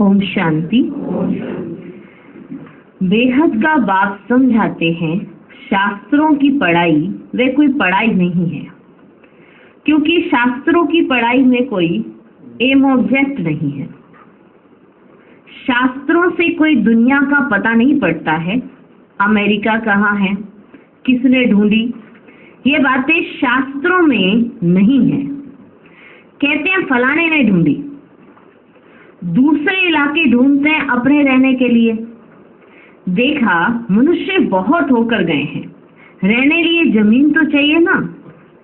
ओम शांति। बेहद का बाप समझाते हैं, शास्त्रों की पढ़ाई वे कोई पढ़ाई नहीं है, क्योंकि शास्त्रों की पढ़ाई में कोई एम ऑब्जेक्ट नहीं है। शास्त्रों से कोई दुनिया का पता नहीं पड़ता है। अमेरिका कहाँ है, किसने ढूंढी, ये बातें शास्त्रों में नहीं है। कहते हैं फलाने ने ढूंढी, दूसरे इलाके ढूंढते हैं अपने रहने के लिए। देखा मनुष्य बहुत होकर गए हैं, रहने लिए जमीन तो चाहिए ना।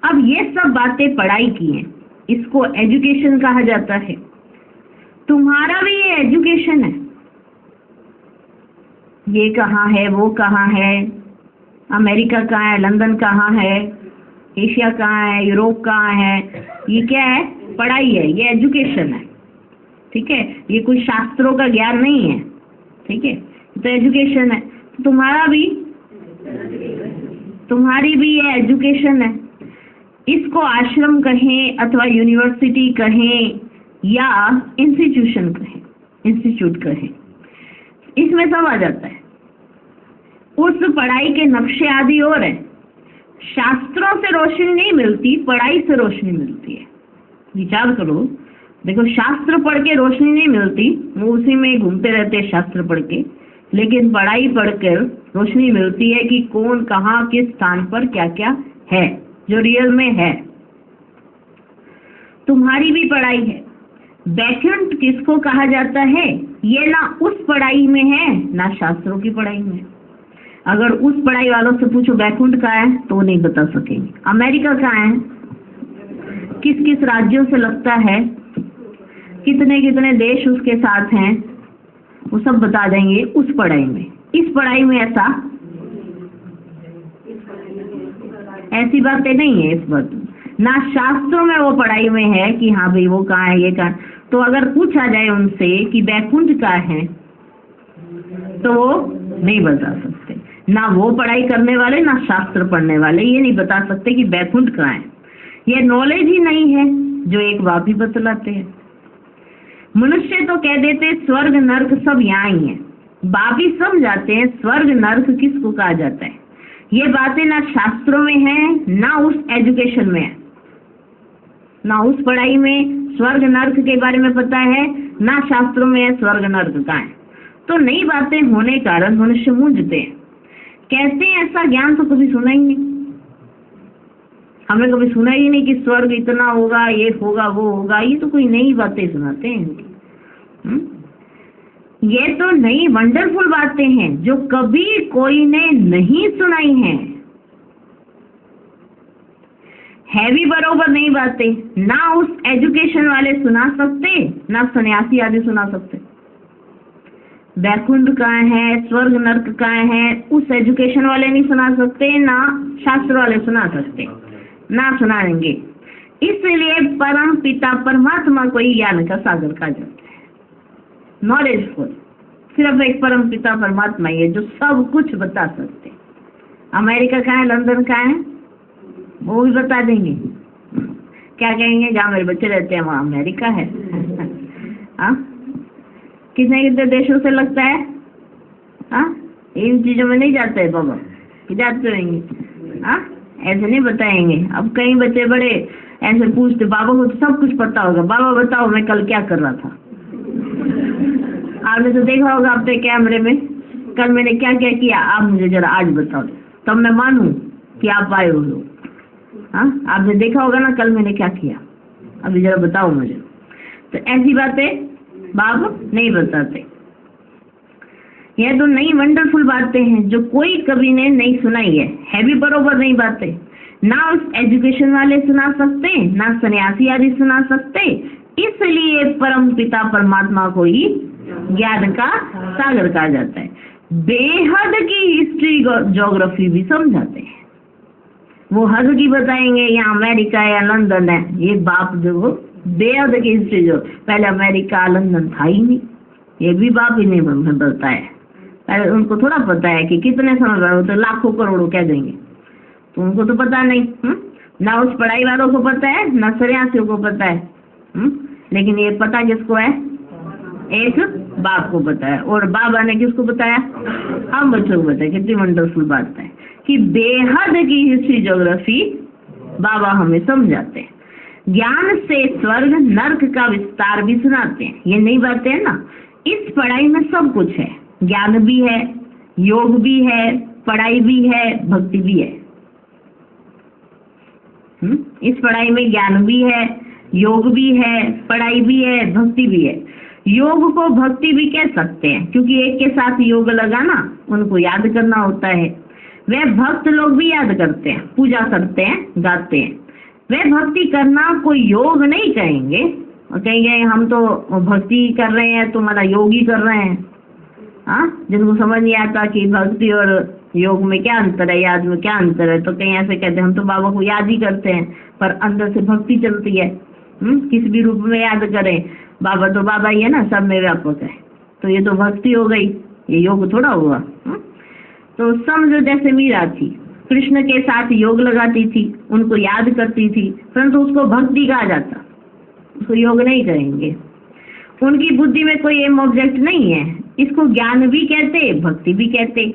अब ये सब बातें पढ़ाई की हैं, इसको एजुकेशन कहा जाता है। तुम्हारा भी ये एजुकेशन है। ये कहाँ है, वो कहाँ है, अमेरिका कहाँ है, लंदन कहाँ है, एशिया कहाँ है, यूरोप कहाँ है, ये क्या है? पढ़ाई है, ये एजुकेशन है। ठीक है, ये कोई शास्त्रों का ज्ञान नहीं है। ठीक है, तो एजुकेशन है। तो तुम्हारी भी ये एजुकेशन है। इसको आश्रम कहें अथवा यूनिवर्सिटी कहें या इंस्टीट्यूट कहें, इसमें सब आ जाता है। उस पढ़ाई के नक्शे आदि और है। शास्त्रों से रोशनी नहीं मिलती, पढ़ाई से रोशनी मिलती है। विचार करो, देखो शास्त्र पढ़ के रोशनी नहीं मिलती, वो उसी में घूमते रहते हैं शास्त्र पढ़ के। लेकिन पढ़ाई पढ़कर रोशनी मिलती है कि कौन कहाँ किस स्थान पर क्या क्या है जो रियल में है। तुम्हारी भी पढ़ाई है। बैकुंठ किसको कहा जाता है, ये ना उस पढ़ाई में है ना शास्त्रों की पढ़ाई में। अगर उस पढ़ाई वालों से पूछो बैकुंठ कहाँ है तो वो नहीं बता सकेंगे। अमेरिका कहाँ है, किस किस राज्यों से लगता है, कितने कितने देश उसके साथ हैं, वो सब बता देंगे उस पढ़ाई में। इस पढ़ाई में ऐसी बातें नहीं है। इस बात ना शास्त्रों में वो पढ़ाई में है कि हाँ भाई वो कहाँ है, ये कहाँ। तो अगर पूछा जाए उनसे कि बैकुंठ कहाँ है तो वो नहीं बता सकते। ना वो पढ़ाई करने वाले ना शास्त्र पढ़ने वाले ये नहीं बता सकते कि बैकुंठ कहाँ है। ये नॉलेज ही नहीं है जो एक बाप ही बतलाते हैं। मनुष्य तो कह देते स्वर्ग नर्क सब यहाँ ही है। बाप ही समझाते हैं स्वर्ग नर्क किसको कहा जाता है। ये बातें ना शास्त्रों में है ना उस एजुकेशन में है, ना उस पढ़ाई में स्वर्ग नर्क के बारे में पता है, ना शास्त्रों में है स्वर्ग नर्क का है। तो नई बातें होने कारण मनुष्य मूंझते हैं। कहते हैं ऐसा ज्ञान तो कभी सुना ही नहीं, हमने कभी सुना ही नहीं कि स्वर्ग इतना होगा, ये होगा, वो होगा। ये तो कोई नई बातें सुनाते हैं इनकी। ये तो नई वंडरफुल बातें हैं जो कभी कोई ने नहीं सुनाई हैं। है भी बरोबर नई बातें, ना उस एजुकेशन वाले सुना सकते ना सन्यासी आदि सुना सकते। बैकुंठ कहाँ है, स्वर्ग नर्क कहाँ है, उस एजुकेशन वाले नहीं सुना सकते, ना शास्त्र वाले सुना सकते, ना सुनाएंगे। इसलिए परम पिता परमात्मा को ही ज्ञान का सागर कहा जाता है। नॉलेजफुल सिर्फ एक परम पिता परमात्मा ही है जो सब कुछ बता सकते। अमेरिका कहाँ है, लंदन कहाँ है, वो भी बता देंगे। क्या कहेंगे, जहाँ मेरे बच्चे रहते हैं वहाँ अमेरिका है। हाँ, कितने कितने देशों से लगता है। हाँ, इन चीजों में नहीं जाते है बाबा, जाते रहेंगे। हाँ, ऐसे नहीं बताएंगे। अब कई बच्चे बड़े ऐसे पूछते, बाबा को तो सब कुछ पता होगा, बाबा बताओ मैं कल क्या कर रहा था। आपने तो देखा होगा अपने कैमरे में, कल मैंने क्या क्या किया, आप मुझे जरा आज बताओ, तब मैं मानूं कि आप आए हो लोग। हाँ, आपने देखा होगा ना कल मैंने क्या किया, अभी जरा बताओ मुझे। तो ऐसी बातें बाप नहीं बताते। यह तो नई वंडरफुल बातें हैं जो कोई कभी ने नहीं सुनाई है भी बरोबर नई बातें। ना उस एजुकेशन वाले सुना सकते, ना सन्यासी आदि सुना सकते। इसलिए परम पिता परमात्मा को ही ज्ञान का सागर कहा जाता है। बेहद की हिस्ट्री ज्योग्राफी भी समझाते हैं। वो हद की बताएंगे यहाँ अमेरिका या लंदन है, ये बाप जो बेहद की हिस्ट्री जो पहले अमेरिका लंदन था ही नहीं, ये भी बाप ही नहीं बताता है। पहले उनको थोड़ा पता है कि कितने समय बाद तो लाखों करोड़ों कह देंगे, तो उनको तो पता नहीं। ना उस पढ़ाई वालों को पता है ना सन्यासियों को पता है। लेकिन ये पता किसको है, एक बाप को बताया, और बाबा ने किसको बताया? हम बच्चों को बताया। कितनी वंडरफुल बात है कि बेहद की हिस्ट्री ज्योग्राफी बाबा हमें समझाते हैं। ज्ञान से स्वर्ग नर्क का विस्तार भी सुनाते हैं। ये नई बातें है ना, इस पढ़ाई में सब कुछ है। ज्ञान भी है, योग भी है, पढ़ाई भी है, भक्ति भी है। इस पढ़ाई में ज्ञान भी है, योग भी है, पढ़ाई भी है, भक्ति भी है। योग को भक्ति भी कह सकते हैं, क्योंकि एक के साथ योग लगाना, उनको याद करना होता है। वे भक्त लोग भी याद करते हैं, पूजा करते हैं, गाते हैं। वे भक्ति करना कोई योग नहीं कहेंगे, और कहेंगे हम तो भक्ति कर रहे हैं, तुम्हारा योग ही कर रहे हैं। हाँ, जिनको समझ नहीं आता कि भक्ति और योग में क्या अंतर है, याद में क्या अंतर है, तो कहीं ऐसे कहते हैं हम तो बाबा को याद ही करते हैं, पर अंदर से भक्ति चलती है। किस भी रूप में याद करें, बाबा तो बाबा ही है ना, सब में व्यापक है, तो ये तो भक्ति हो गई, ये योग थोड़ा हुआ। तो समझो जैसे मीरा थी, कृष्ण के साथ योग लगाती थी, उनको याद करती थी, परंतु उसको भक्ति कहा जाता, उसको योग नहीं कहेंगे। उनकी बुद्धि में कोई एम ऑब्जेक्ट नहीं है, इसको ज्ञान भी कहते, भक्ति भी कहते।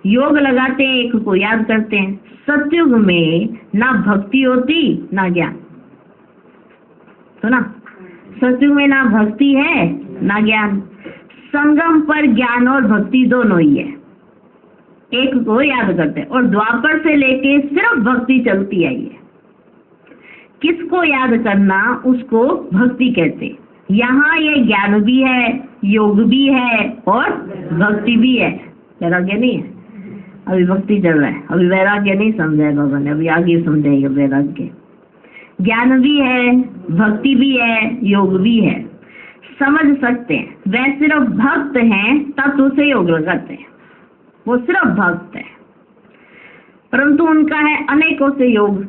योग लगाते हैं, एक को याद करते हैं। सतयुग में ना भक्ति होती ना ज्ञान, तो ना सतयुग में ना भक्ति है ना ज्ञान। संगम पर ज्ञान और भक्ति दोनों ही है, एक को याद करते हैं। और द्वापर से लेके सिर्फ भक्ति चलती आई है। किसको याद करना, उसको भक्ति कहते। यहाँ ये ज्ञान भी है, योग भी है और भक्ति भी है। वैराग्य नहीं है, अभी भक्ति चल रहा है, अभी वैराग्य नहीं समझाया बाबा ने, अभी आगे समझाएगा वैराग्य। ज्ञान भी है, भक्ति भी है, योग भी है, समझ सकते हैं। वे सिर्फ भक्त हैं तब उसे योग लगाते हैं, वो सिर्फ भक्त है, परंतु उनका है अनेकों से योग,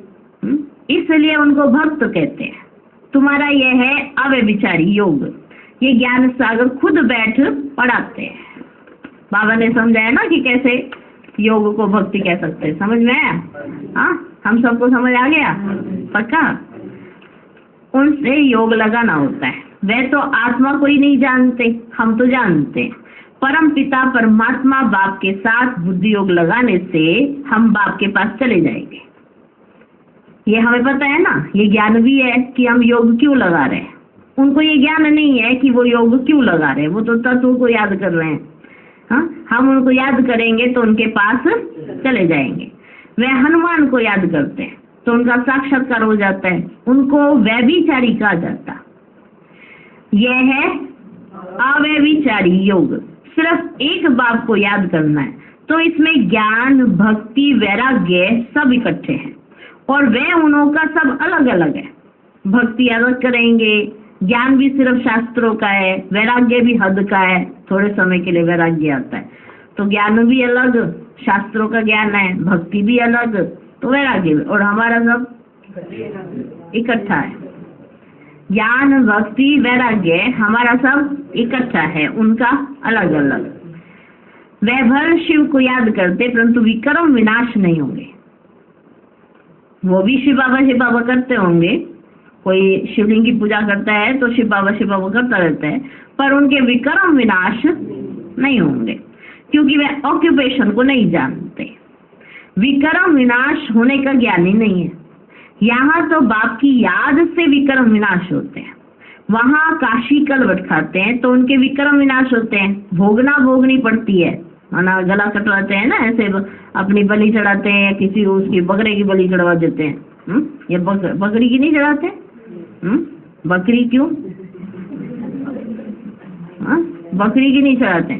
इसलिए उनको भक्त कहते हैं। तुम्हारा यह है अव्यभिचारी योग, ये ज्ञान सागर खुद बैठ पढ़ाते हैं। बाबा ने समझाया ना कि कैसे योग को भक्ति कह सकते हैं, समझ में आया? हाँ, हम सबको समझ आ गया पक्का? उनसे योग लगाना होता है। वे तो आत्मा को ही नहीं जानते, हम तो जानते हैं। परम पिता परमात्मा बाप के साथ बुद्धि योग लगाने से हम बाप के पास चले जाएंगे, ये हमें पता है ना। ये ज्ञान भी है कि हम योग क्यों लगा रहे हैं। उनको ये ज्ञान नहीं है कि वो योग क्यों लगा रहे हैं, वो तो तत्व को याद कर रहे हैं। हाँ, हम उनको याद करेंगे तो उनके पास चले जाएंगे। वे हनुमान को याद करते हैं तो उनका साक्षात्कार हो जाता है, उनको व्यभिचारी कहा जाता। यह है अव्यभिचारी योग, सिर्फ एक बाप को याद करना है। तो इसमें ज्ञान, भक्ति, वैराग्य सब इकट्ठे हैं, और वे उन्हों का सब अलग अलग है। भक्ति अलग करेंगे, ज्ञान भी सिर्फ शास्त्रों का है, वैराग्य भी हद का है, थोड़े समय के लिए वैराग्य आता है। तो ज्ञान भी अलग, शास्त्रों का ज्ञान है, भक्ति भी अलग, तो वैराग्य भी, और हमारा सब इकट्ठा है। ज्ञान, भक्ति, वैराग्य हमारा सब इकट्ठा है, उनका अलग अलग। वह भर शिव को याद करते, परंतु विक्रम विनाश नहीं होंगे। वो भी शिव बाबा करते होंगे, कोई शिवलिंग की पूजा करता है तो शिव बाबा करता रहता है, पर उनके विक्रम विनाश नहीं होंगे, क्योंकि वे ऑक्यूपेशन को नहीं जानते। विक्रम विनाश होने का ज्ञान ही नहीं है। यहाँ तो बाप की याद से विक्रम विनाश होते हैं, वहाँ काशी कलवट खाते हैं तो उनके विक्रम विनाश होते हैं। भोगना भोगनी पड़ती है, ना गला कटवाते हैं ना, ऐसे अपनी बलि चढ़ाते हैं, या किसी उसकी बकरे की बलि चढ़वा देते हैं। ये बकरी की नहीं चढ़ाते? बकरी क्यों? बकरी की नहीं चढ़ाते?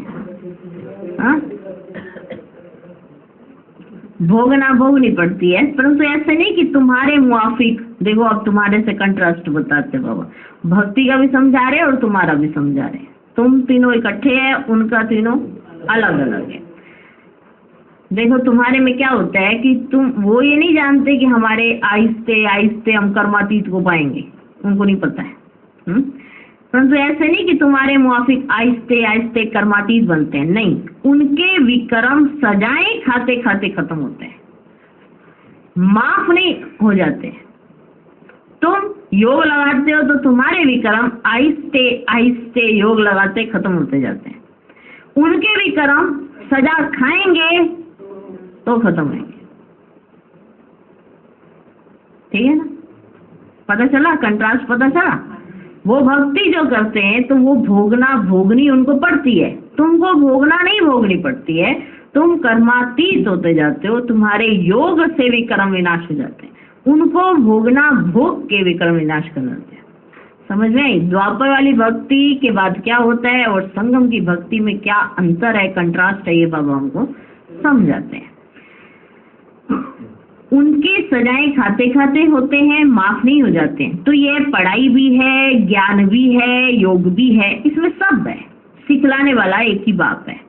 भोगना भोगनी पड़ती है, परंतु ऐसे नहीं कि तुम्हारे मुआफिक। देखो अब तुम्हारे से कंट्रास्ट बताते बाबा, भक्ति का भी समझा रहे और तुम्हारा भी समझा रहे। तुम तीनों इकट्ठे हैं, उनका तीनों अलग अलग है। देखो तुम्हारे में क्या होता है कि तुम वो ये नहीं जानते कि हमारे आहिस्ते आहिस्ते हम कर्मातीत को पाएंगे, उनको नहीं पता है। परंतु ऐसे नहीं कि तुम्हारे मुआफिक आहिस्ते आहिस्ते कर्मातीत बनते हैं, नहीं, उनके विक्रम सजाएं खाते खाते खत्म होते हैं, माफ नहीं हो जाते। तुम योग लगाते हो तो तुम्हारे भी कर्म आहिस्ते आहिस्ते योग लगाते खत्म होते जाते हैं। उनके भी कर्म सजा खाएंगे तो खत्म होंगे। ठीक है ना, पता चला कंट्रास्ट, पता चला। वो भक्ति जो करते हैं तो वो भोगना भोगनी उनको पड़ती है, तुमको भोगना नहीं भोगनी पड़ती है। तुम कर्मातीत होते जाते हो, तुम्हारे योग से भी कर्म विनाश हो जाते हैं, उनको भोगना भोग के भी कर्म विनाश कर देते हैं। समझ में आई? द्वापर वाली भक्ति के बाद क्या होता है और संगम की भक्ति में क्या अंतर है, कंट्रास्ट है, ये बाबा हमको समझाते हैं। उनके सजाएं खाते खाते होते हैं, माफ नहीं हो जाते हैं। तो ये पढ़ाई भी है, ज्ञान भी है, योग भी है, इसमें सब है। सिखलाने वाला एक ही बाप है।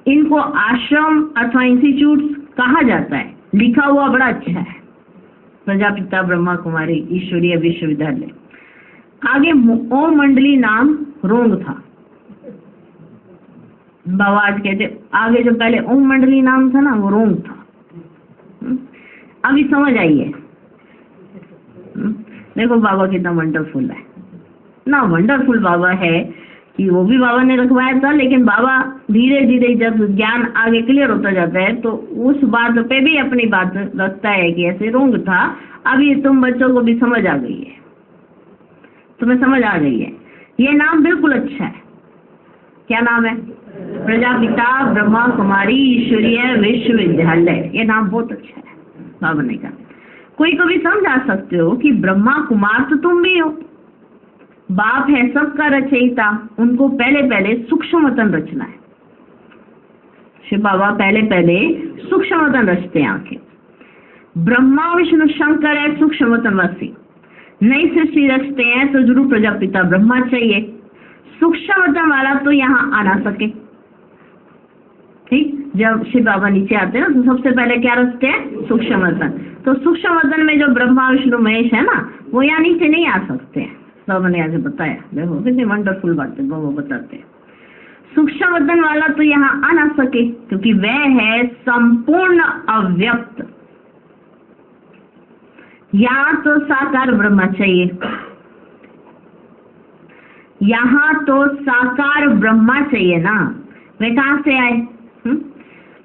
इनको आश्रम अथवा इंस्टीट्यूट कहा जाता है, लिखा हुआ बड़ा अच्छा है, प्रजापिता ब्रह्मा कुमारी ईश्वरीय विश्वविद्यालय। आगे ओम मंडली नाम रोंग था, बाबा आज कहते आगे जो पहले ओम मंडली नाम था ना वो रोंग था। अभी समझ आई है। देखो बाबा कितना वंडरफुल है ना, वंडरफुल बाबा है कि वो भी बाबा ने रखवाया था, लेकिन बाबा धीरे धीरे जब ज्ञान आगे क्लियर होता जाता है तो उस बात पे भी अपनी बात रखता है कि ऐसे रोंग था। अभी तुम बच्चों को भी समझ आ गई है, तुम्हें समझ आ गई है। ये नाम बिल्कुल अच्छा है। क्या नाम है? प्रजापिता ब्रह्मा कुमारी ईश्वरीय विश्वविद्यालय। ये नाम बहुत अच्छा है बाबा ने कहा। कोई को भी समझा सकते हो कि ब्रह्मा कुमार तो तुम भी हो, बाप है सबका रचयिता, उनको पहले पहले सूक्ष्मतन रचना है। शिव बाबा पहले पहले सूक्ष्मतन रचते हैं आके। ब्रह्मा विष्णु शंकर है सूक्ष्मतनवासी, नई सृष्टि रचते हैं तो जरूर प्रजापिता ब्रह्मा चाहिए। सूक्ष्मतन वाला तो यहाँ आ ना सके। ठीक, जब शिव बाबा नीचे आते हैं तो सबसे पहले क्या रचते हैं? सूक्ष्मतन। तो सूक्ष्मतन में जो ब्रह्मा विष्णु महेश है ना, वो यहाँ नीचे नहीं आ सकते हैं। बाबा ने आज बताया, देखो कितनी वंडरफुल बात है, बाबा बताते हैं। सूक्ष्मतन वाला तो यहाँ आ ना सके क्योंकि वह है संपूर्ण अव्यक्त। यहाँ तो साकार ब्रह्मा चाहिए, यहाँ तो साकार ब्रह्मा चाहिए ना। वे कहाँ से आए?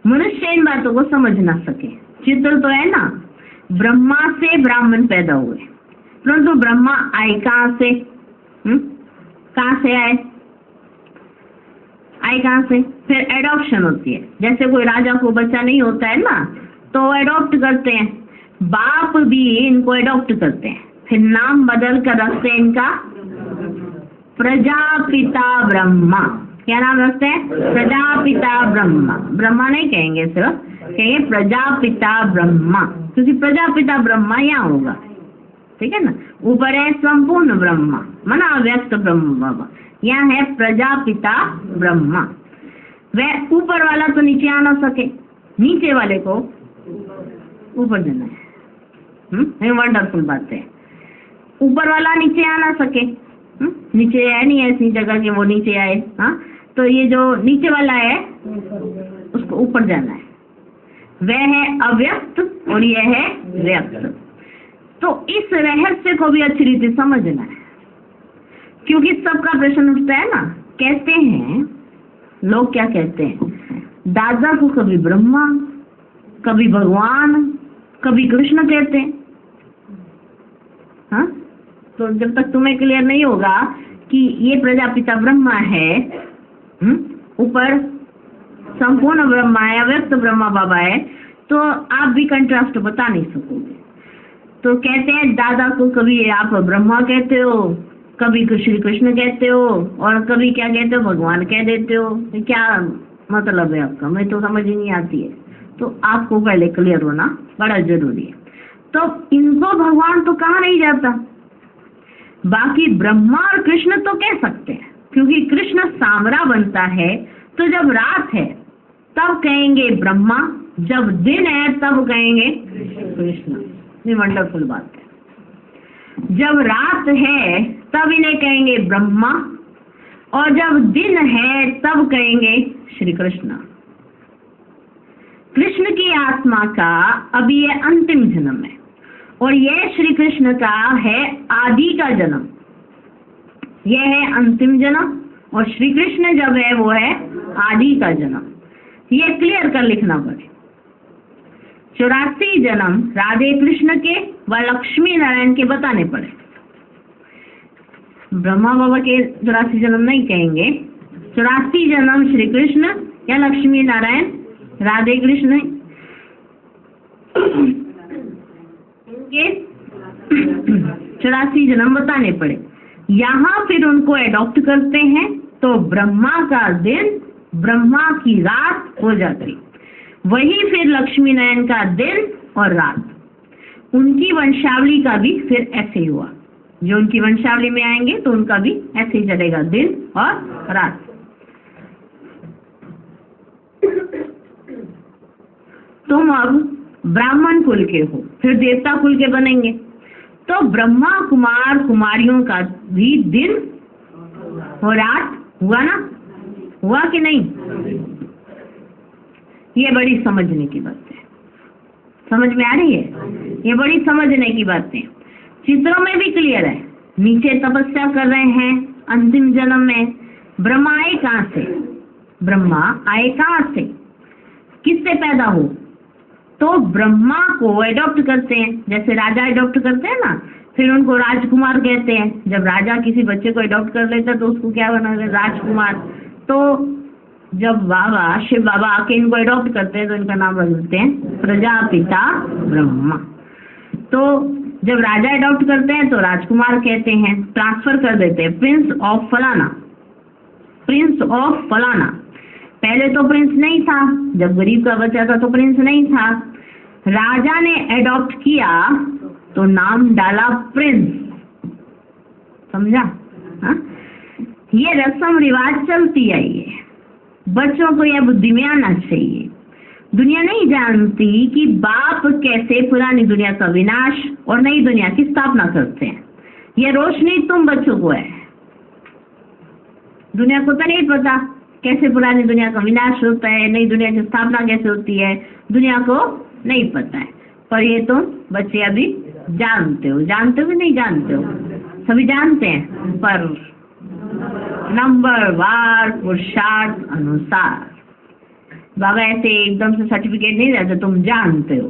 मनुष्य इन बातों को समझ ना सके। चित्र तो है ना, ब्रह्मा से ब्राह्मण पैदा हुए, परंतु ब्रह्मा आए कहाँ से? कहाँ से आए? आए कहाँ से? फिर एडॉप्शन होती है। जैसे कोई राजा को बच्चा नहीं होता है ना, तो एडॉप्ट करते हैं, बाप भी इनको एडॉप्ट करते हैं, फिर नाम बदल कर रखते हैं इनका प्रजापिता ब्रह्मा। क्या नाम रखते हैं? प्रजापिता ब्रह्मा। ब्रह्मा नहीं कहेंगे, सिर्फ कहेंगे प्रजापिता ब्रह्मा, क्योंकि प्रजापिता ब्रह्मा यहाँ होगा। ठीक है ना, ऊपर है संपूर्ण ब्रह्मा माना अव्यक्त ब्रह्म बाबा, यहाँ है प्रजापिता ब्रह्मा। वह ऊपर वाला तो नीचे आ ना सके, नीचे वाले को ऊपर देना है। वंडरफुल बात है। ऊपर वाला नीचे आ ना सके, नीचे है नहीं ऐसी जगह कि वो नीचे आए। हाँ, तो ये जो नीचे वाला है उसको ऊपर जाना है। वह है अव्यक्त और यह है व्यक्त। तो इस रहस्य को भी अच्छी रीति समझना है, क्योंकि सबका प्रश्न उठता है ना। कहते हैं लोग, क्या कहते हैं? दादा को कभी ब्रह्मा, कभी भगवान, कभी कृष्ण कहते हैं। हाँ, तो जब तक तुम्हें क्लियर नहीं होगा कि ये प्रजापिता ब्रह्मा है, ऊपर संपूर्ण ब्रह्मा है, अव्यक्त ब्रह्मा बाबा है, तो आप भी कंट्रास्ट बता नहीं सकोगे। तो कहते हैं दादा को कभी आप ब्रह्मा कहते हो, कभी श्री कृष्ण कहते हो, और कभी क्या कहते हो? भगवान कह देते हो। क्या मतलब है आपका? मैं तो समझ ही नहीं आती है। तो आपको पहले क्लियर होना बड़ा जरूरी है। तो इनको भगवान तो कहा नहीं जाता, बाकी ब्रह्मा और कृष्ण तो कह सकते हैं, क्योंकि कृष्ण सामरा बनता है तो जब रात है तब कहेंगे ब्रह्मा, जब दिन है तब कहेंगे कृष्ण। ये वंडरफुल बात है। जब रात है तब इन्हें कहेंगे ब्रह्मा, और जब दिन है तब कहेंगे श्री कृष्ण। कृष्ण की आत्मा का अभी ये अंतिम जन्म है, और यह श्री कृष्ण का है आदि का जन्म। यह है अंतिम जन्म, और श्री कृष्ण जब है वो है आदि का जन्म। ये क्लियर कर लिखना पड़े। 84 जन्म राधे कृष्ण के व लक्ष्मी नारायण के बताने पड़े। ब्रह्मा बाबा के 84 जन्म नहीं कहेंगे, 84 जन्म श्री कृष्ण या लक्ष्मी नारायण राधे कृष्ण इनके 84 जन्म बताने पड़े। यहाँ फिर उनको एडॉप्ट करते हैं तो ब्रह्मा का दिन ब्रह्मा की रात हो जाती, वही फिर लक्ष्मी नारायण का दिन और रात। उनकी वंशावली का भी फिर ऐसे ही हुआ, जो उनकी वंशावली में आएंगे तो उनका भी ऐसे ही चलेगा, दिन और रात। तुम अब ब्राह्मण कुल के हो, फिर देवता कुल के बनेंगे, तो ब्रह्मा कुमार कुमारियों का भी दिन और रात हुआ ना, हुआ कि नहीं? ये बड़ी समझने की बात है। समझ में आ रही है? ये बड़ी समझने की बात है। चित्रों में भी क्लियर है। नीचे तपस्या कर रहे हैं अंतिम जन्म में, ब्रह्मा आए कहाँ से? ब्रह्मा आए कहाँ से? किससे पैदा हो? तो ब्रह्मा को एडॉप्ट करते हैं, जैसे राजा एडॉप्ट करते हैं ना, फिर उनको राजकुमार कहते हैं। जब राजा किसी बच्चे को एडॉप्ट कर लेता है तो उसको क्या बना, राजकुमार। तो जब बाबा शिव बाबा आके इनको एडॉप्ट करते हैं तो इनका नाम बदलते हैं प्रजापिता ब्रह्मा। तो जब राजा एडॉप्ट करते हैं तो राजकुमार कहते हैं, ट्रांसफर कर देते हैं, प्रिंस ऑफ फलाना, प्रिंस ऑफ फलाना। पहले तो प्रिंस नहीं था, जब गरीब का बच्चा था तो प्रिंस नहीं था, राजा ने एडॉप्ट किया तो नाम डाला प्रिंस। समझा? हाँ, ये रस्म रिवाज चलती आई है। बच्चों को यह बुद्धि में आना चाहिए। दुनिया नहीं जानती कि बाप कैसे पुरानी दुनिया का विनाश और नई दुनिया की स्थापना करते हैं। यह रोशनी तुम बच्चों को है। दुनिया को तो नहीं पता कैसे पुरानी दुनिया का विनाश होता है, नई दुनिया की स्थापना कैसे होती है, दुनिया को नहीं पता है। पर ये तुम बच्चे अभी जानते हो। जानते हो कि नहीं जानते हो? सभी जानते हैं, पर नंबर वार पुरुषार्थ अनुसार। बाबा ऐसे एकदम से सर्टिफिकेट नहीं देते, तुम जानते हो।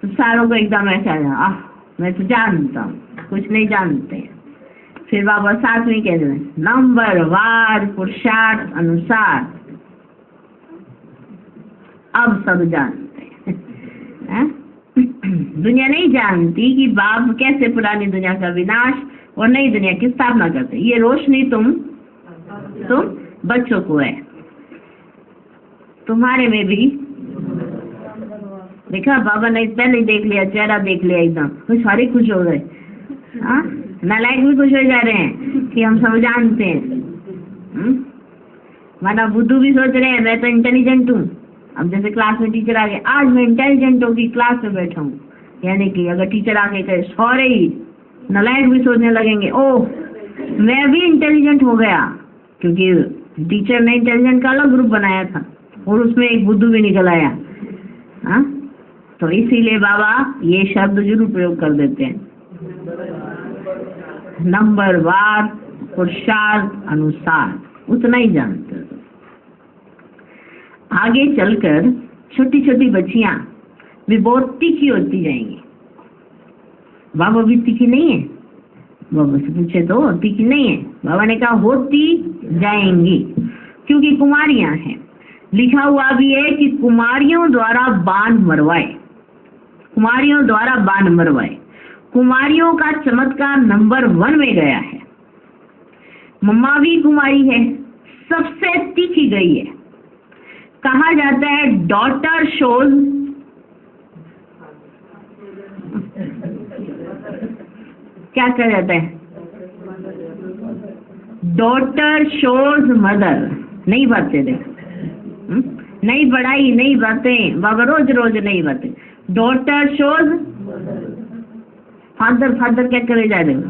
तो सारों को एकदम ऐसा है, मैं तो जानता हूँ, कुछ नहीं जानते। फिर बाबा साथ में कहते हैं नंबर वार पुरुषार्थ अनुसार, अब सब जानते हैं। दुनिया नहीं जानती कि बाप कैसे पुरानी दुनिया का विनाश और नई दुनिया की स्थापना करते। ये रोशनी तुम बच्चों को है। तुम्हारे में भी देखा, बाबा ने पहले ही देख लिया, चेहरा देख लिया, एकदम तो सारे खुश हो गए। हाँ, नालायक भी खुश हो जा रहे हैं कि हम सब जानते हैं। माना बुद्धू भी सोच रहे हैं मैं तो इंटेलिजेंट हूँ। अब जैसे क्लास में टीचर आ गए, आज मैं इंटेलिजेंट होगी क्लास में बैठा हूँ, यानी कि अगर टीचर आके कहे सॉरी, नालायक भी सोचने लगेंगे ओह मैं भी इंटेलिजेंट हो गया, क्योंकि टीचर ने इंटेलिजेंट का अलग ग्रुप बनाया था और उसमें एक बुद्धू भी निकल आया। हाँ, तो इसीलिए बाबा ये शब्द जरूर प्रयोग कर देते हैं, नंबर वार पुरुषार्थ अनुसार, उतना ही जानते हो। आगे चलकर छोटी छोटी बच्चियां भी बहुत तीखी होती जाएंगी। बाबा भी तीखी नहीं है? बाबा से पूछे तो तीखी नहीं है। बाबा ने कहा होती जाएंगी, क्योंकि कुमारियां हैं। लिखा हुआ भी है कि कुमारियों द्वारा बाण मरवाए, कुमारियों द्वारा बाण मरवाए। कुमारियों का चमत्कार नंबर 1 में गया है। मम्मा भी कुमारी है, सबसे तीखी गई है। कहा जाता है डॉटर शोज, क्या कहा जाता है? Daughter shows mother. नई बातें देख, नई पढ़ाई, नई बातें, बाबा रोज रोज नई बातें। डॉटर शोज फादर, फादर क्या करे जा रहे हो?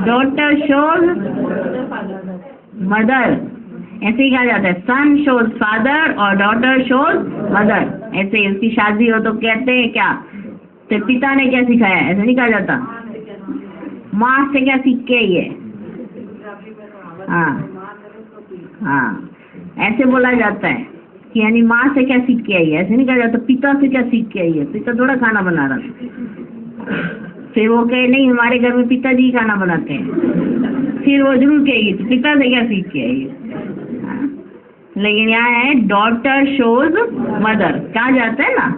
डॉटर शोज मदर, ऐसे ही कहा जाता है। सन शोज फादर और डॉटर शोज मदर। ऐसे उसकी शादी हो तो कहते हैं क्या, तो पिता ने क्या सिखाया, ऐसा नहीं कहा जाता। माँ से क्या सीख के ही है, हाँ हाँ, ऐसे बोला जाता है कि यानी माँ से क्या सीख के आई है, ऐसे नहीं कहा जाता पिता से क्या सीख के आई है, पिता थोड़ा खाना बना रहा था। फिर वो कहे नहीं हमारे घर में पिताजी खाना बनाते हैं, फिर वो जरूर कहेगी तो पिता से क्या सीख के आई है। हाँ? लेकिन यहाँ है डॉटर शोज मदर, कहा जाता है ना।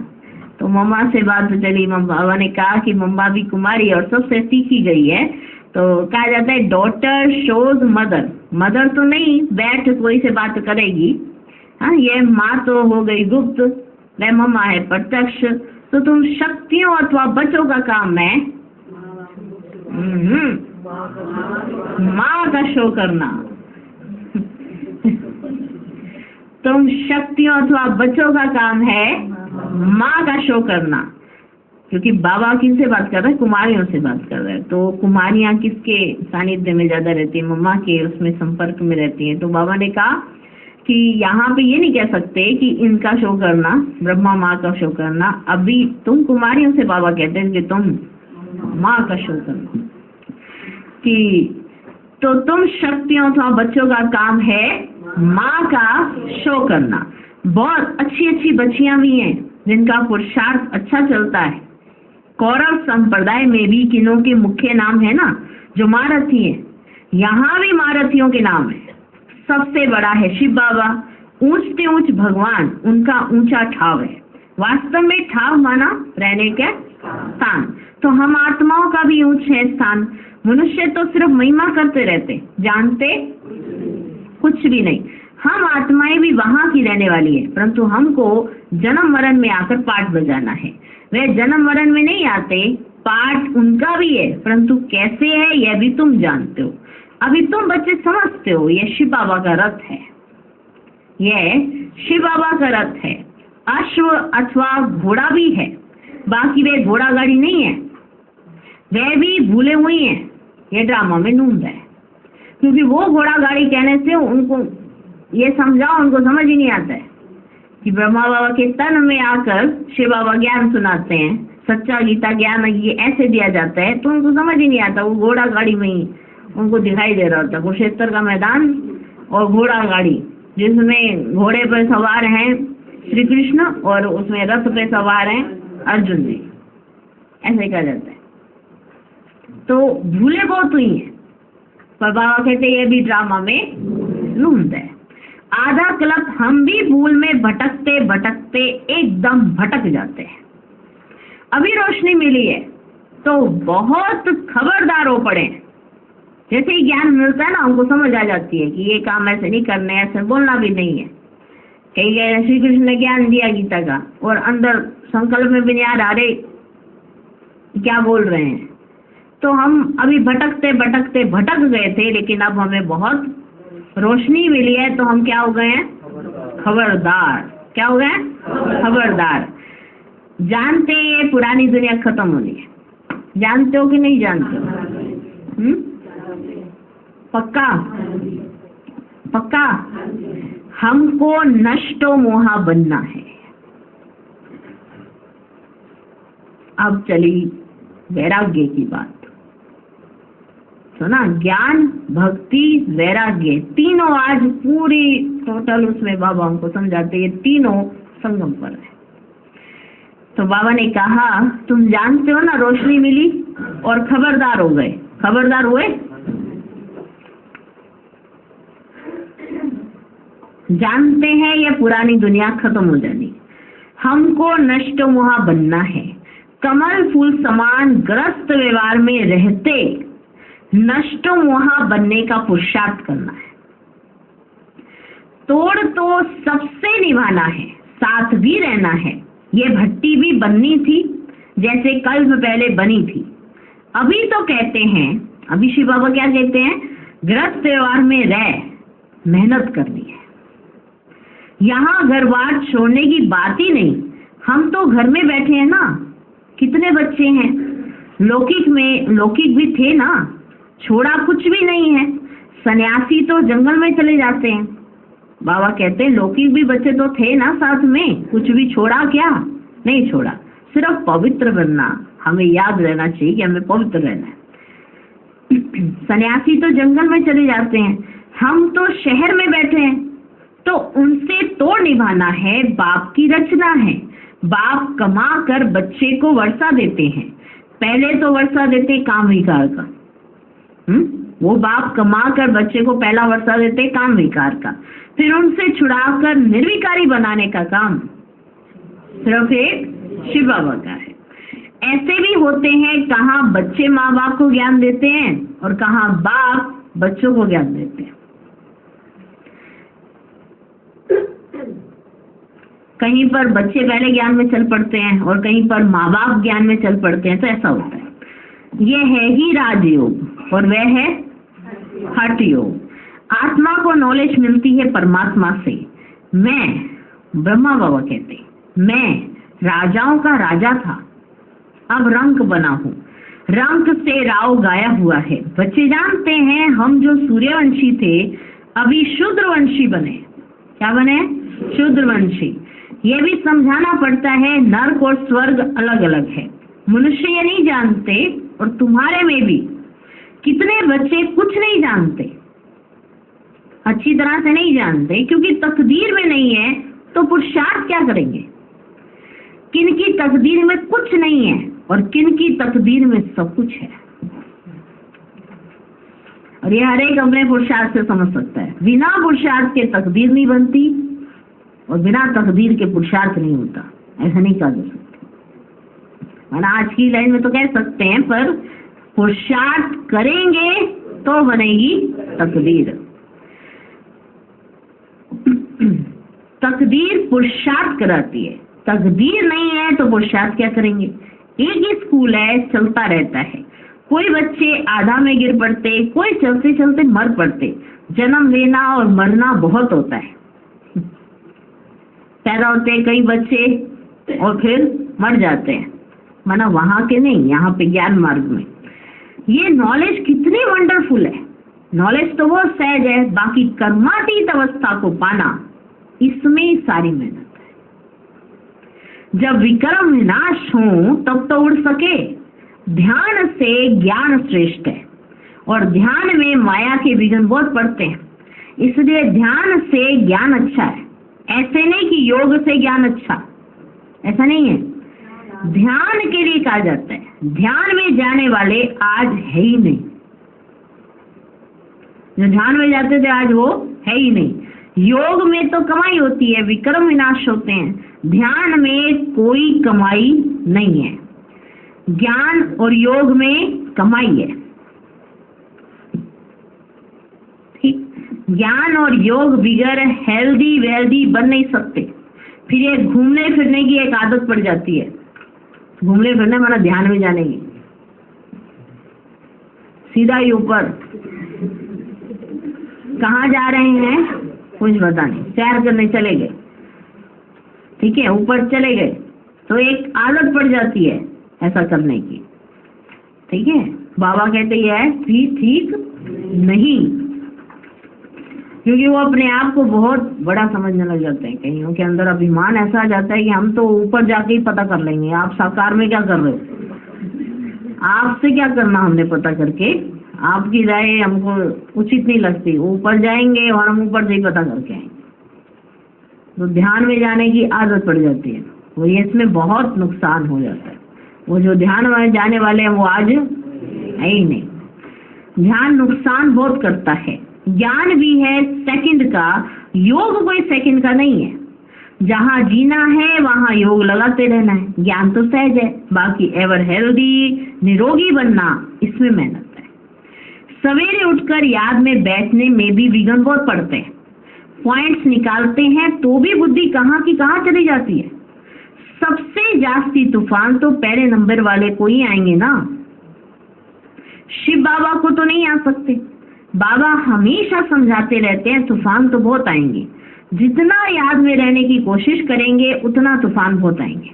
तो मम्मा से बात चली, मम्मा ने कहा कि मम्मा भी कुमारी और सबसे सीखी गई है, तो कहा जाता है डॉटर शोज मदर। मदर तो नहीं बैठ कोई से बात करेगी, हाँ ये माँ तो हो गई गुप्त, वह मम्मा है प्रत्यक्ष। तो तुम शक्तियों अथवा बच्चों का काम है माँ का शो करना। तुम शक्तियों अथवा बच्चों का काम है माँ का शो करना, क्योंकि बाबा किनसे बात कर रहे हैं, कुमारियों से बात कर रहे हैं। तो कुमारियाँ किसके सानिध्य में ज्यादा रहती है, मम्मा के उसमें संपर्क में रहती है। तो बाबा ने कहा कि यहाँ पे ये नहीं कह सकते कि इनका शो करना, ब्रह्मा माँ का शो करना, अभी तुम कुमारियों से बाबा कहते हैं कि तुम माँ का शो करना। कि तो तुम शक्तियों अथवा बच्चों का काम है माँ का शो करना। बहुत अच्छी अच्छी बच्चियां भी हैं जिनका पुरुषार्थ अच्छा चलता है। कौरव संप्रदाय में भी किन्हों के मुख्य नाम है ना जो महारथी है, यहाँ भी महारथियों के नाम है। सबसे बड़ा है शिव बाबा, ऊंच से ऊंच भगवान, उनका ऊंचा ठाव है। वास्तव में ठाव माना रहने का स्थान। तो हम आत्माओं का भी ऊंच है स्थान। मनुष्य तो सिर्फ महिमा करते रहते, जानते कुछ भी नहीं। हम आत्माएं भी वहां की रहने वाली है, परंतु हमको जन्म मरण में आकर पाठ बजाना है। वे जन्म मरण में नहीं आते, पाठ उनका भी है, परंतु कैसे है यह भी तुम जानते हो। अभी तुम बच्चे समझते हो यह शिव बाबा का रथ है, यह शिव बाबा का रथ है। अश्व अथवा घोड़ा भी है, बाकी वे घोड़ा गाड़ी नहीं है, वे भी भूले हुए हैं। ये ड्रामा में नूंद है, क्योंकि वो घोड़ा गाड़ी कहने से उनको ये समझाओ, उनको समझ ही नहीं आता है कि ब्रह्मा बाबा के तन में आकर शिव बाबा ज्ञान सुनाते हैं, सच्चा गीता ज्ञान ये ऐसे दिया जाता है, तो उनको समझ ही नहीं आता। वो घोड़ा गाड़ी में ही उनको दिखाई दे रहा होता, कुरुक्षेत्र का मैदान और घोड़ा गाड़ी, जिसमें घोड़े पर सवार हैं श्री कृष्ण और उसमें रथ पे सवार हैं अर्जुन जी, ऐसे कहा जाता है। तो भूले बहुत हुई है, पर बाबा कहते ये भी ड्रामा में नूंद है। आधा कल्प हम भी भूल में भटकते भटकते एकदम भटक जाते हैं। अभी रोशनी मिली है तो बहुत खबरदार हो पड़े। जैसे ही ज्ञान मिलता है ना, उनको समझ आ जाती है कि ये काम ऐसे नहीं करने, ऐसे बोलना भी नहीं है। कई श्री कृष्ण ने ज्ञान दिया गीता का और अंदर संकल्प में भी नहीं आ रहा, अरे क्या बोल रहे हैं। तो हम अभी भटकते भटकते भटक गए थे, लेकिन अब हमें बहुत रोशनी मिली है, तो हम क्या हो गए हैं, खबरदार। क्या हो गए हैं, खबरदार। जानते ये पुरानी दुनिया खत्म होनी है, जानते हो कि नहीं जानते हो? पक्का पक्का। हमको नष्टो मोहा बनना है। अब चली वैराग्य की बात। सुना, ज्ञान भक्ति वैराग्य तीनों आज पूरी टोटल उसमें बाबा हमको समझाते, ये तीनों संगम पर है। तो बाबा ने कहा तुम जानते हो ना रोशनी मिली और खबरदार हो गए। खबरदार हुए, जानते हैं ये पुरानी दुनिया खत्म हो जानी, हमको नष्ट मोहा बनना है। कमल फूल समान ग्रस्त व्यवहार में रहते नष्ट मोहा बनने का पुरुषार्थ करना है। तोड़ तो सबसे निभाना है, साथ भी रहना है। ये भट्टी भी बननी थी जैसे कल्प पहले बनी थी। अभी तो कहते हैं, अभी शिव बाबा क्या कहते हैं, ग्रस्त व्यवहार में रह मेहनत करनी है। यहाँ घर बार छोड़ने की बात ही नहीं। हम तो घर में बैठे हैं ना, कितने बच्चे हैं, लौकिक भी थे ना, छोड़ा कुछ भी नहीं है। सन्यासी तो जंगल में चले जाते हैं। बाबा कहते हैं लौकिक भी बच्चे तो थे ना साथ में, कुछ भी छोड़ा क्या, नहीं छोड़ा। सिर्फ पवित्र बनना, हमें याद रहना चाहिए कि हमें पवित्र रहना है। सन्यासी तो जंगल में चले जाते हैं, हम तो शहर में बैठे हैं। तो उनसे तोड़ निभाना है, बाप की रचना है। बाप कमा कर बच्चे को वर्षा देते हैं। पहले तो वर्षा देते काम विकार का, वो बाप कमा कर बच्चे को पहला वर्षा देते काम विकार का, फिर उनसे छुड़ाकर निर्विकारी बनाने का काम सिर्फ एक शिव बाबा का है। ऐसे भी होते हैं, कहाँ बच्चे माँ बाप को ज्ञान देते हैं और कहाँ बाप बच्चों को ज्ञान देते हैं। कहीं पर बच्चे पहले ज्ञान में चल पड़ते हैं और कहीं पर माँ बाप ज्ञान में चल पड़ते हैं। तो ऐसा होता है। ये है ही राजयोग और वह है हठ योग। आत्मा को नॉलेज मिलती है परमात्मा से। मैं, ब्रह्मा बाबा कहते, मैं राजाओं का राजा था, अब रंक बना हूँ। रंक से राव गाया हुआ है। बच्चे जानते हैं हम जो सूर्यवंशी थे अभी शूद्रवंशी बने। क्या बने? शूद्रवंशी। ये भी समझाना पड़ता है नर्क और स्वर्ग अलग अलग है। मनुष्य ये नहीं जानते और तुम्हारे में भी कितने बच्चे कुछ नहीं जानते, अच्छी तरह से नहीं जानते, क्योंकि तकदीर में नहीं है तो पुरुषार्थ क्या करेंगे। किन की तकदीर में कुछ नहीं है और किन की तकदीर में सब कुछ है। और ये हर एक अपने पुरुषार्थ से समझ सकता है। बिना पुरुषार्थ के तकदीर नहीं बनती और बिना तकदीर के पुरुषार्थ नहीं होता। ऐसा नहीं कहा जा सकता। और आज की लाइन में तो कह सकते हैं, पर पुरुषार्थ करेंगे तो बनेगी तकदीर। तकदीर पुरुषार्थ कराती है, तकदीर नहीं है तो पुरुषार्थ क्या करेंगे। एक ही स्कूल है, चलता रहता है। कोई बच्चे आधा में गिर पड़ते, कोई चलते चलते मर पड़ते। जन्म लेना और मरना बहुत होता है। पैदा होते कई बच्चे और फिर मर जाते हैं, माना वहां के नहीं, यहाँ पे ज्ञान मार्ग में। ये नॉलेज कितनी वंडरफुल है। नॉलेज तो बहुत सहज है, बाकी कर्मातीत अवस्था को पाना, इसमें सारी मेहनत है। जब विक्रम विनाश हो तब तो उड़ सके। ध्यान से ज्ञान श्रेष्ठ है और ध्यान में माया के विघ्न बहुत पड़ते हैं, इसलिए ध्यान से ज्ञान अच्छा है। ऐसे नहीं कि योग से ज्ञान अच्छा, ऐसा नहीं है। ध्यान के लिए कहा जाता है। ध्यान में जाने वाले आज है ही नहीं। जो ध्यान में जाते थे आज वो है ही नहीं। योग में तो कमाई होती है, विक्रम विनाश होते हैं। ध्यान में कोई कमाई नहीं है। ज्ञान और योग में कमाई है। ठीक, ज्ञान और योग बिगैर हेल्दी वेल्दी बन नहीं सकते। फिर ये घूमने फिरने की एक आदत पड़ जाती है। घूमने फिरने माना ध्यान में जाने की, सीधा ही ऊपर। कहाँ जा रहे हैं कुछ पता नहीं, सैर करने चले गए, ठीक है, ऊपर चले गए, तो एक आदत पड़ जाती है ऐसा करने की। ठीक है, बाबा कहते हैं ठीक नहीं, क्योंकि वो अपने आप को बहुत बड़ा समझने लग जाते हैं। कईयों के अंदर अभिमान ऐसा आ जाता है कि हम तो ऊपर जाके ही पता कर लेंगे, आप साकार में क्या कर रहे हो, आपसे क्या करना हमने पता करके, आपकी राय हमको उचित नहीं लगती। ऊपर जाएंगे और हम ऊपर से ही पता करके आएंगे। तो ध्यान में जाने की आदत पड़ जाती है, वो ये इसमें बहुत नुकसान हो जाता है। वो जो ध्यान में जाने वाले हैं वो आज है ही नहीं। ध्यान नुकसान बहुत करता है। ज्ञान भी है सेकंड का, योग कोई सेकंड का नहीं है। जहाँ जीना है वहाँ योग लगाते रहना है। ज्ञान तो सहज है, बाकी एवर हेल्दी निरोगी बनना, इसमें मेहनत है। सवेरे उठकर याद में बैठने में भी विघ्न बहुत पड़ते हैं। पॉइंट्स निकालते हैं तो भी बुद्धि कहाँ की कहाँ चली जाती है। सबसे जास्ती तूफान तो पहले नंबर वाले को ही आएंगे ना, शिव बाबा को तो नहीं आ सकते। बाबा हमेशा समझाते रहते हैं तूफान तो बहुत आएंगे, जितना याद में रहने की कोशिश करेंगे उतना तूफान बहुत आएंगे।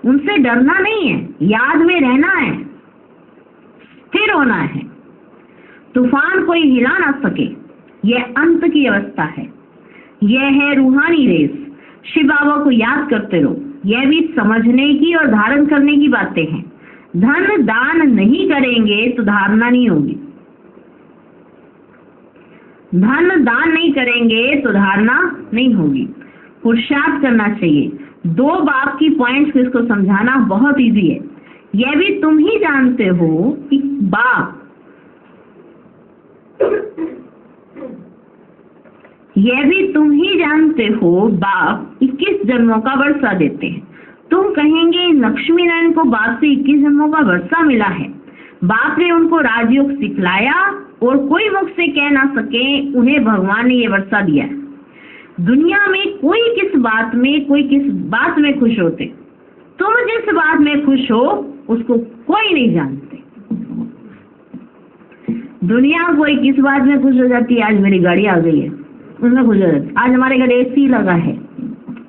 उनसे डरना नहीं है, याद में रहना है, स्थिर होना है। तूफान कोई हिला ना सके, यह अंत की अवस्था है। यह है रूहानी रेस। शिव बाबा को याद करते रहो। यह भी समझने की और धारण करने की बातें हैं। धन दान नहीं करेंगे तो धारणा नहीं होगी। धन दान नहीं करेंगे तो धारणा नहीं होगी। पुरुषार्थ करना चाहिए। 2 बाप की पॉइंट्स को इसको समझाना बहुत इजी है। यह भी तुम ही जानते हो कि बाप यह भी तुम ही जानते हो बाप 21 जन्मों का वर्षा देते हैं। तुम कहेंगे लक्ष्मी नारायण को बाप से 21 जन्मों का वर्षा मिला है। बाप ने उनको राजयोग सिखलाया और कोई मुख से कह ना सके उन्हें भगवान ने ये वर्षा दिया है। दुनिया में कोई किस बात में खुश होते, तुम जिस बात में खुश हो उसको कोई नहीं जानते। दुनिया कोई किस बात में खुश हो जाती है, आज मेरी गाड़ी आ गई है उसमें खुश हो जाती है, आज हमारे घर AC लगा है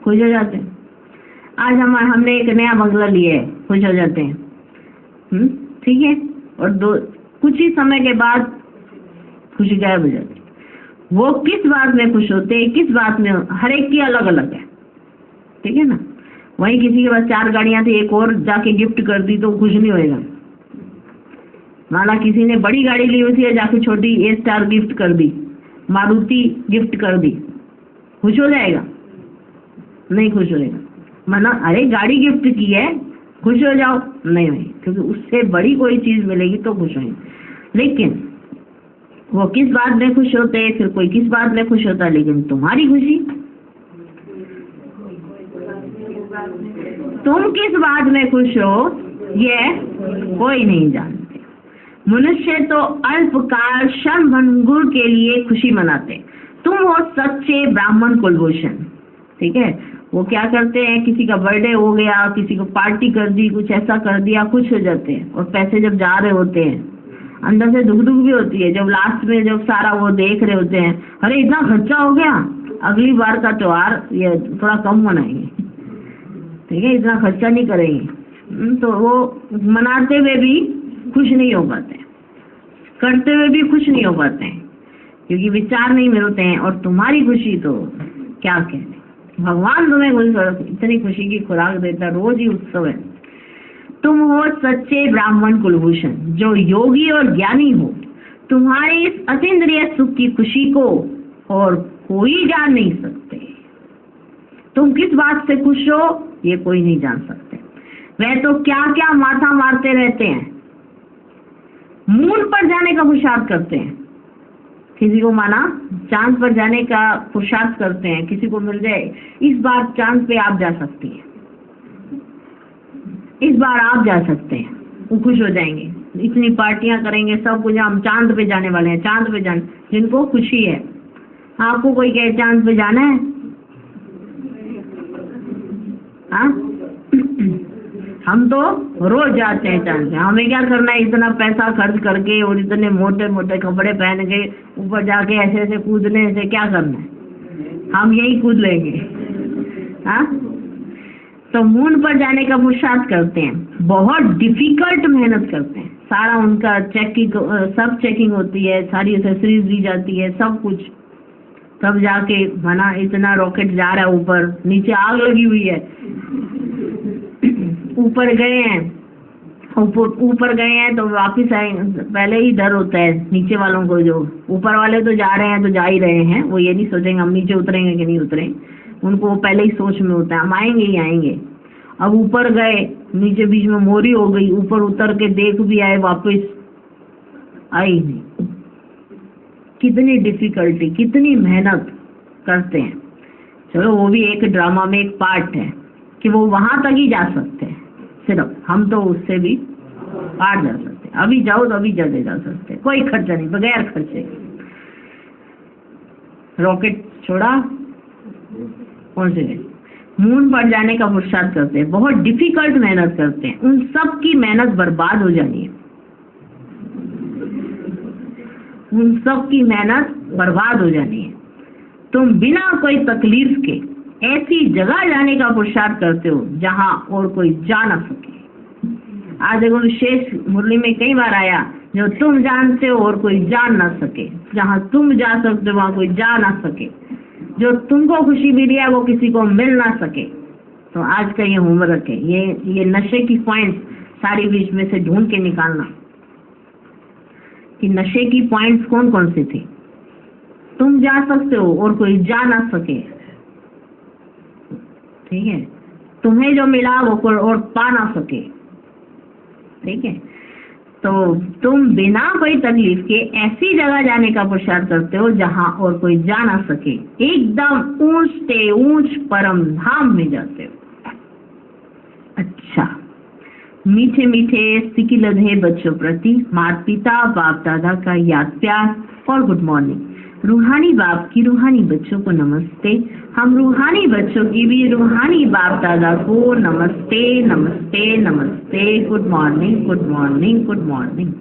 खुश हो जाते हैं, आज हमने एक नया बंगला लिया है खुश हो जाते हैं। ठीक है, और कुछ ही समय के बाद खुशी गायब हो जाती है। वो किस बात में खुश होते हैं, किस बात में, हर एक की अलग अलग है। ठीक है ना। वहीं किसी के पास 4 गाड़ियां थी, एक और जाके गिफ्ट कर दी तो खुश नहीं होएगा। माना किसी ने बड़ी गाड़ी ली हुई थी, जाके छोटी A-स्टार गिफ्ट कर दी, मारुति गिफ्ट कर दी, खुश हो जाएगा? नहीं खुश होएगा। माना अरे गाड़ी गिफ्ट की है, खुश हो जाओ, नहीं, क्योंकि उससे बड़ी कोई चीज मिलेगी तो खुश होंगे। लेकिन वो किस बात में खुश होते हैं, फिर कोई किस बात में खुश होता है, लेकिन तुम्हारी खुशी, तुम किस बात में खुश हो ये कोई नहीं जानते। मनुष्य तो अल्पकाल क्षण भंगुर के लिए खुशी मनाते। तुम हो सच्चे ब्राह्मण कुलभूषण। ठीक है, वो क्या करते हैं, किसी का बर्थडे हो गया, किसी को पार्टी कर दी, कुछ ऐसा कर दिया, खुश हो जाते हैं। और पैसे जब जा रहे होते हैं अंदर से दुख भी होती है, जब लास्ट में जब सारा वो देख रहे होते हैं, अरे इतना खर्चा हो गया, अगली बार का त्योहार ये थोड़ा कम मनाएंगे। ठीक है, इतना खर्चा नहीं करेंगे। तो वो मनाते हुए भी खुश नहीं हो पाते, करते हुए भी खुश नहीं हो पाते हैं, क्योंकि विचार नहीं मिलते हैं। और तुम्हारी खुशी तो क्या कहते, भगवान तुम्हें खुश, इतनी खुशी की खुराक देता, रोज ही उत्सव है। तुम हो सच्चे ब्राह्मण कुलभूषण, जो योगी और ज्ञानी हो। तुम्हारे इस अतीन्द्रिय सुख की खुशी को और कोई जान नहीं सकते। तुम किस बात से खुश हो ये कोई नहीं जान सकते। वह तो क्या क्या माथा मारते रहते हैं, मून पर जाने का पुरुषार्थ करते हैं। किसी को माना चांद पर जाने का पुरुषार्थ करते हैं, किसी को मिल जाए इस बार चांद पे आप जा सकती हैं, इस बार आप जा सकते हैं, वो खुश हो जाएंगे। इतनी पार्टियां करेंगे, सब कुछ, हम चांद पे जाने वाले हैं, चांद पे जाने, जिनको खुशी है। आपको कोई कहे चांद पे जाना है, हाँ हम तो रोज जाते हैं चांद पे। हमें क्या करना है, इतना पैसा खर्च करके और इतने मोटे मोटे कपड़े पहन के ऊपर जाके ऐसे ऐसे कूदने से क्या करना है, हम यही कूद लेंगे। हाँ, तो मून पर जाने का पुरुषार्थ करते हैं, बहुत डिफिकल्ट मेहनत करते हैं। सारा उनका चेकिंग, सब चेकिंग होती है, सारी एक्सेसरीज दी जाती है, सब कुछ, तब जाके बना। इतना रॉकेट जा रहा है ऊपर, नीचे आग लगी हुई है, ऊपर गए हैं, ऊपर गए हैं तो वापिस आएंगे, पहले ही डर होता है नीचे वालों को। जो ऊपर वाले तो जा रहे हैं तो जा ही रहे हैं, वो ये नहीं सोचेंगे हम नीचे उतरेंगे कि नहीं उतरेंगे, उनको पहले ही सोच में होता है हम आएंगे ही आएंगे। अब ऊपर गए, नीचे बीच में मोरी हो गई, ऊपर उतर के देख भी आए, वापस आई नहीं। कितनी डिफिकल्टी, कितनी मेहनत करते हैं। चलो वो भी एक ड्रामा में एक पार्ट है कि वो वहां तक ही जा सकते हैं, सिर्फ हम तो उससे भी पार जा सकते हैं। अभी जाओ तो अभी जल्दी जा सकते हैं, कोई खर्चा नहीं, बगैर खर्चे। रॉकेट छोड़ा, पहुंच गए। मून पर जाने का पुरुषार्थ करते हैं, बहुत डिफिकल्ट मेहनत करते हैं, उन सब की मेहनत बर्बाद हो जानी है, उन सब की मेहनत बर्बाद हो जानी है। तुम बिना कोई तकलीफ के ऐसी जगह जाने का पुरुषार्थ करते हो जहां और कोई जा ना सके। आज देखो विशेष मुरली में कई बार आया, जो तुम जानते हो और कोई जान ना सके, जहां तुम जा सकते हो वहां कोई जा ना सके, जो तुमको खुशी मिली है वो किसी को मिल ना सके। तो आज का ये होमवर्क है, ये नशे की पॉइंट्स सारी बीच में से ढूंढ के निकालना कि नशे की पॉइंट्स कौन कौन सी थी। तुम जा सकते हो और कोई जा ना सके, ठीक है। तुम्हें जो मिला वो कोई और पा ना सके, ठीक है। तो तुम बिना कोई तकलीफ के ऐसी जगह जाने का पुरुषार्थ करते हो जहां और कोई जा ना सके, एकदम ऊंच से ऊंच परम धाम में जाते हो। अच्छा, मीठे मीठे सिकिलधे बच्चों प्रति माता पिता बाप दादा का याद प्यार और गुड मॉर्निंग। रूहानी बाप की रूहानी बच्चों को नमस्ते। हम रूहानी बच्चों की भी रूहानी बाप दादा को नमस्ते नमस्ते नमस्ते। Good morning good morning good morning.